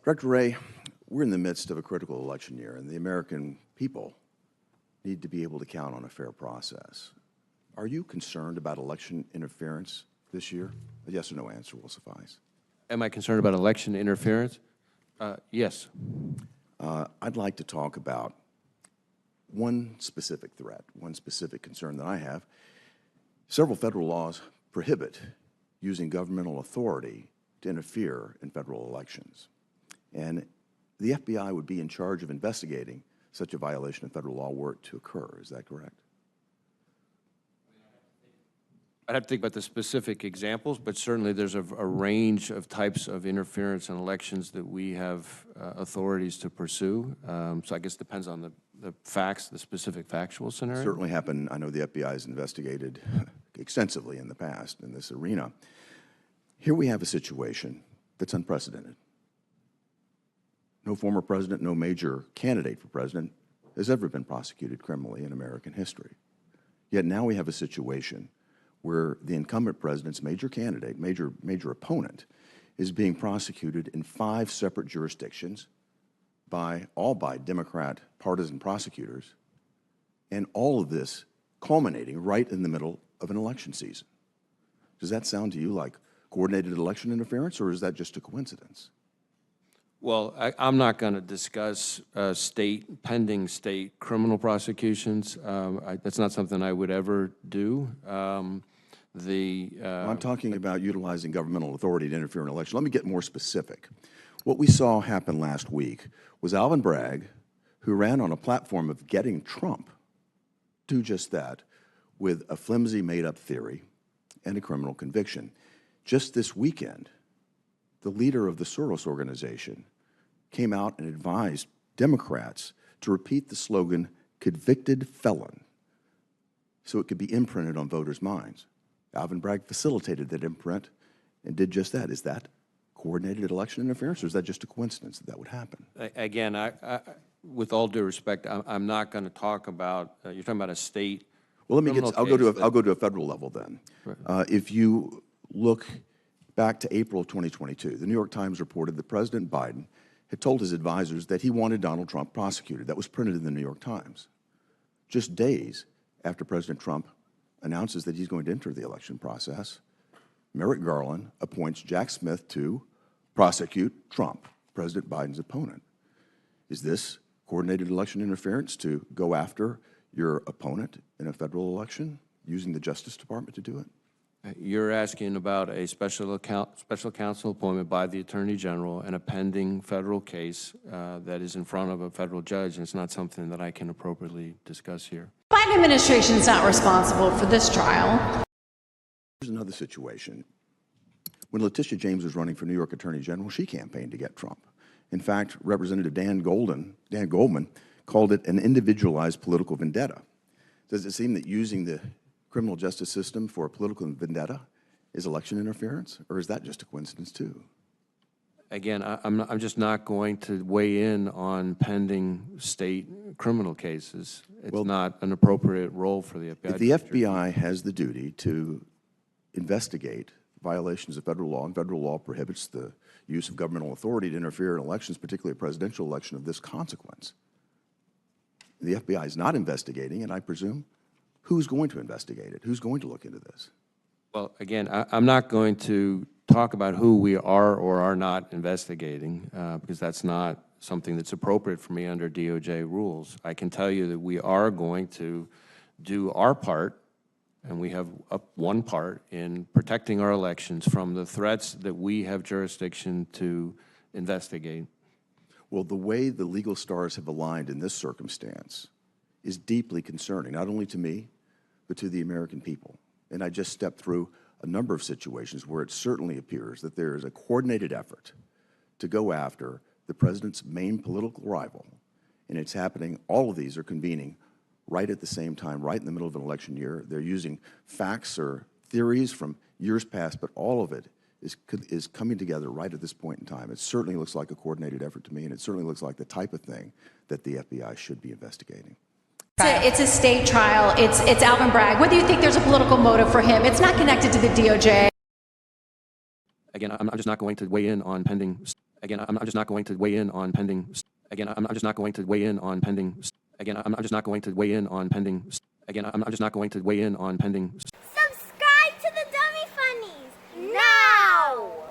Director Ray, we're in the midst of a critical election year, and the American people need to be able to count on a fair process. Are you concerned about election interference this year? A yes or no answer will suffice. Am I concerned about election interference? Yes. I'd like to talk about one specific threat, one specific concern that I have. Several federal laws prohibit using governmental authority to interfere in federal elections. And the FBI would be in charge of investigating such a violation of federal law were it to occur. Is that correct? I'd have to think about the specific examples, but certainly there's a range of types of interference in elections that we have authorities to pursue. So I guess it depends on the facts, the specific factual scenario. Certainly happened. I know the FBI has investigated extensively in the past in this arena. Here we have a situation that's unprecedented. No former president, no major candidate for president has ever been prosecuted criminally in American history. Yet now we have a situation where the incumbent president's major candidate, major opponent, is being prosecuted in 5 separate jurisdictions all by Democrat partisan prosecutors, and all of this culminating right in the middle of an election season. Does that sound to you like coordinated election interference, or is that just a coincidence? Well, I'm not going to discuss pending state criminal prosecutions. That's not something I would ever do. Well, I'm talking about utilizing governmental authority to interfere in an election. Let me get more specific. What we saw happen last week was Alvin Bragg, who ran on a platform of getting Trump, do just that with a flimsy made-up theory and a criminal conviction. Just this weekend, the leader of the Soros organization came out and advised Democrats to repeat the slogan, "convicted felon," so it could be imprinted on voters' minds. Alvin Bragg facilitated that imprint and did just that. Is that coordinated election interference, or is that just a coincidence that would happen? Again, with all due respect, I'm not going to talk about, you're talking about a state. Well, I'll go to a federal level then. Right. If you look back to April of 2022, the New York Times reported that President Biden had told his advisors that he wanted Donald Trump prosecuted. That was printed in the New York Times. Just days after President Trump announces that he's going to enter the election process, Merrick Garland appoints Jack Smith to prosecute Trump, President Biden's opponent. Is this coordinated election interference to go after your opponent in a federal election using the Justice Department to do it? You're asking about a special counsel appointment by the Attorney General and a pending federal case that is in front of a federal judge, and it's not something that I can appropriately discuss here. The Biden administration is not responsible for this trial. Here's another situation. When Letitia James was running for New York Attorney General, she campaigned to get Trump. In fact, Representative Dan Goldman called it an individualized political vendetta. Does it seem that using the criminal justice system for a political vendetta is election interference, or is that just a coincidence too? Again, I'm just not going to weigh in on pending state criminal cases. It's not an appropriate role for the FBI. If the FBI has the duty to investigate violations of federal law, and federal law prohibits the use of governmental authority to interfere in elections, particularly a presidential election of this consequence, the FBI is not investigating, and I presume, who's going to investigate it? Who's going to look into this? Well, again, I'm not going to talk about who we are or are not investigating because that's not something that's appropriate for me under DOJ rules. I can tell you that we are going to do our part, and we have one part in protecting our elections from the threats that we have jurisdiction to investigate. Well, the way the legal stars have aligned in this circumstance is deeply concerning, not only to me, but to the American people. And I just stepped through a number of situations where it certainly appears that there is a coordinated effort to go after the president's main political rival. And it's happening, all of these are convening right at the same time, right in the middle of an election year. They're using facts or theories from years past, but all of it is coming together right at this point in time. It certainly looks like a coordinated effort to me, and it certainly looks like the type of thing that the FBI should be investigating. It's a state trial. It's Alvin Bragg. Whether you think there's a political motive for him, it's not connected to the DOJ. Again, I'm just not going to weigh in on pending. Again, I'm just not going to weigh in on pending. Again, I'm just not going to weigh in on pending. Again, I'm just not going to weigh in on pending. Again, I'm just not going to weigh in on pending.